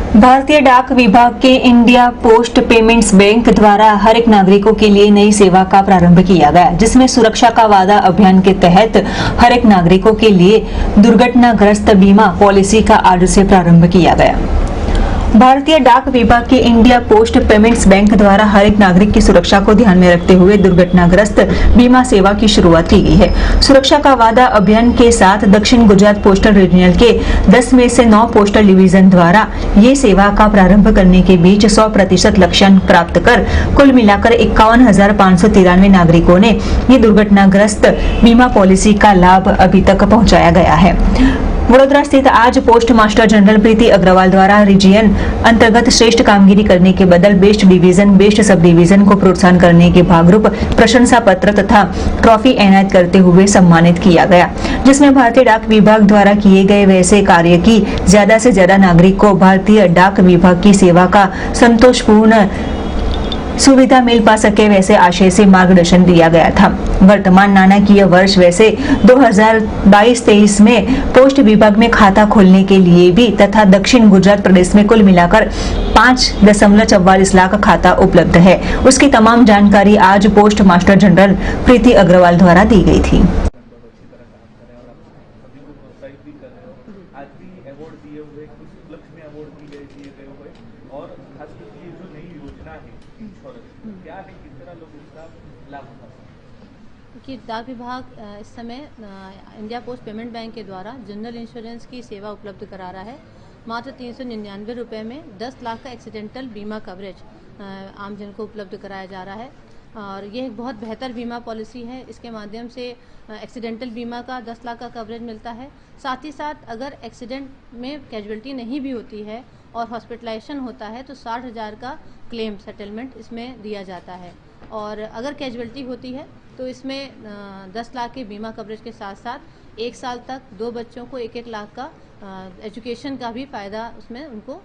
भारतीय डाक विभाग के इंडिया पोस्ट पेमेंट्स बैंक द्वारा हर एक नागरिकों के लिए नई सेवा का प्रारंभ किया गया, जिसमें सुरक्षा का वादा अभियान के तहत हर एक नागरिकों के लिए दुर्घटनाग्रस्त बीमा पॉलिसी का आज से प्रारंभ किया गया। भारतीय डाक विभाग के इंडिया पोस्ट पेमेंट्स बैंक द्वारा हर एक नागरिक की सुरक्षा को ध्यान में रखते हुए दुर्घटनाग्रस्त बीमा सेवा की शुरुआत की गई है। सुरक्षा का वादा अभियान के साथ दक्षिण गुजरात पोस्टल रीजनल के 10 में से 9 पोस्टल डिवीजन द्वारा ये सेवा का प्रारंभ करने के बीच 100% लक्ष्य प्राप्त कर कुल मिलाकर 51,593 नागरिकों ने ये दुर्घटनाग्रस्त बीमा पॉलिसी का लाभ अभी तक पहुँचाया गया है। वडोदरा स्थित आज पोस्ट मास्टर जनरल प्रीति अग्रवाल द्वारा रीजियन अंतर्गत श्रेष्ठ कामगिरी करने के बदल best division, best sub division को प्रोत्साहन करने के भागरूप प्रशंसा पत्र तथा ट्रॉफी एनायत करते हुए सम्मानित किया गया, जिसमें भारतीय डाक विभाग द्वारा किए गए वैसे कार्य की ज्यादा से ज्यादा नागरिक को भारतीय डाक विभाग की सेवा का संतोषपूर्ण सुविधा मिल पा सके वैसे आशय से मार्गदर्शन दिया गया था। वर्तमान नाणाकीय वर्ष वैसे 2022-23 में पोस्ट विभाग में खाता खोलने के लिए भी तथा दक्षिण गुजरात प्रदेश में कुल मिलाकर 5.44 लाख खाता उपलब्ध है। उसकी तमाम जानकारी आज पोस्ट मास्टर जनरल प्रीति अग्रवाल द्वारा दी गई थी। आज भी अवार्ड दिए हुए, कुछ उपलक्ष्य में अवार्ड दिए गए हुए और खास करके ये जो नई योजना है इंश्योरेंस, क्या है, किस तरह लोग इसका लाभ उठा सकते हैं? कि डाक विभाग इस समय इंडिया पोस्ट पेमेंट बैंक के द्वारा जनरल इंश्योरेंस की सेवा उपलब्ध करा रहा है। मात्र 399 रुपये में 10 लाख का एक्सीडेंटल बीमा कवरेज आम जन को उपलब्ध कराया जा रहा है और ये एक बहुत बेहतर बीमा पॉलिसी है। इसके माध्यम से एक्सीडेंटल बीमा का 10 लाख का कवरेज मिलता है। साथ ही साथ अगर एक्सीडेंट में कैजुअलिटी नहीं भी होती है और हॉस्पिटलाइजेशन होता है तो 60,000 का क्लेम सेटलमेंट इसमें दिया जाता है और अगर कैजुअलिटी होती है तो इसमें 10 लाख के बीमा कवरेज के साथ साथ 1 साल तक 2 बच्चों को 1-1 लाख का एजुकेशन का भी फ़ायदा उसमें उनको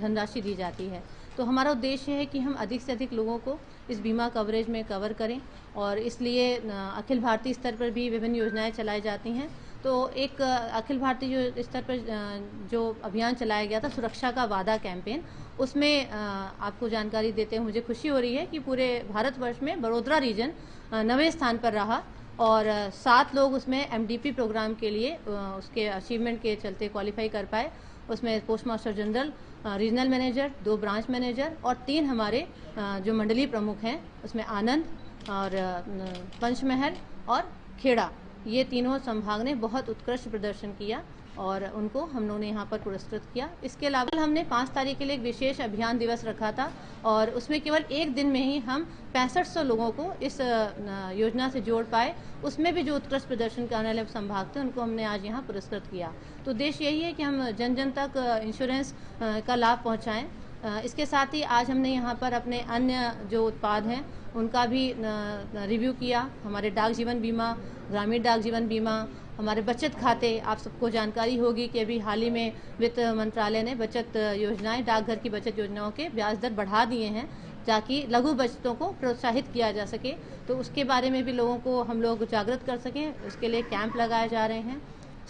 धनराशि दी जाती है। तो हमारा उद्देश्य है कि हम अधिक से अधिक लोगों को इस बीमा कवरेज में कवर करें और इसलिए अखिल भारतीय स्तर पर भी विभिन्न योजनाएं चलाई जाती हैं। तो एक अखिल भारतीय स्तर पर जो अभियान चलाया गया था सुरक्षा का वादा कैंपेन, उसमें आपको जानकारी देते हुए मुझे खुशी हो रही है कि पूरे भारतवर्ष में वडोदरा रीजन 9वें स्थान पर रहा और 7 लोग उसमें MDP प्रोग्राम के लिए उसके अचीवमेंट के चलते क्वालिफाई कर पाए। उसमें post master general, regional manager, 2 branch manager और 3 हमारे जो मंडलीय प्रमुख हैं उसमें आनंद और पंचमहल और खेड़ा, ये तीनों संभाग ने बहुत उत्कृष्ट प्रदर्शन किया और उनको हम लोगों ने यहाँ पर पुरस्कृत किया। इसके अलावा हमने 5 तारीख के लिए एक विशेष अभियान दिवस रखा था और उसमें केवल एक दिन में ही हम 6500 लोगों को इस योजना से जोड़ पाए। उसमें भी जो उत्कृष्ट प्रदर्शन करने वाले संभाग थे उनको हमने आज यहाँ पुरस्कृत किया। तो उद्देश्य यही है कि हम जन जन तक इंश्योरेंस का लाभ पहुँचाएँ। इसके साथ ही आज हमने यहाँ पर अपने अन्य जो उत्पाद हैं उनका भी रिव्यू किया। हमारे डाक जीवन बीमा, ग्रामीण डाक जीवन बीमा, हमारे बचत खाते, आप सबको जानकारी होगी कि अभी हाल ही में वित्त मंत्रालय ने बचत योजनाएं, डाकघर की बचत योजनाओं के ब्याज दर बढ़ा दिए हैं ताकि लघु बचतों को प्रोत्साहित किया जा सके। तो उसके बारे में भी लोगों को हम लोग जागृत कर सकें, उसके लिए कैंप लगाए जा रहे हैं।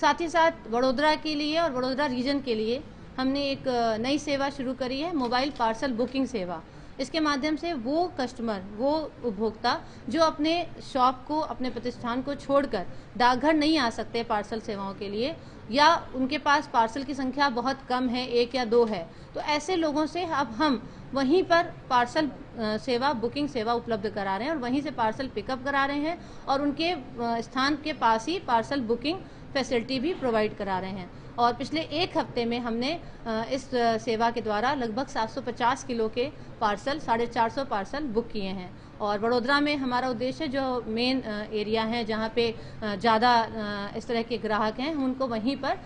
साथ ही साथ वडोदरा के लिए और वडोदरा रीजन के लिए हमने एक नई सेवा शुरू करी है, मोबाइल पार्सल बुकिंग सेवा। इसके माध्यम से वो कस्टमर, वो उपभोक्ता जो अपने शॉप को, अपने प्रतिष्ठान को छोड़कर डाकघर नहीं आ सकते पार्सल सेवाओं के लिए या उनके पास पार्सल की संख्या बहुत कम है, 1 या 2 है, तो ऐसे लोगों से अब हम वहीं पर पार्सल सेवा, बुकिंग सेवा उपलब्ध करा रहे हैं और वहीं से पार्सल पिकअप करा रहे हैं और उनके स्थान के पास ही पार्सल बुकिंग फैसिलिटी भी प्रोवाइड करा रहे हैं। और पिछले 1 हफ्ते में हमने इस सेवा के द्वारा लगभग 750 किलो के पार्सल, 450 पार्सल बुक किए हैं। और वडोदरा में हमारा उद्देश्य जो मेन एरिया है जहाँ पे ज़्यादा इस तरह के ग्राहक हैं, उनको वहीं पर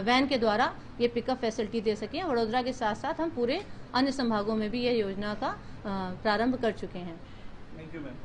वैन के द्वारा ये पिकअप फैसिलिटी दे सकें। वडोदरा के साथ साथ हम पूरे अन्य संभागों में भी ये योजना का प्रारंभ कर चुके हैं। Thank you ma'am.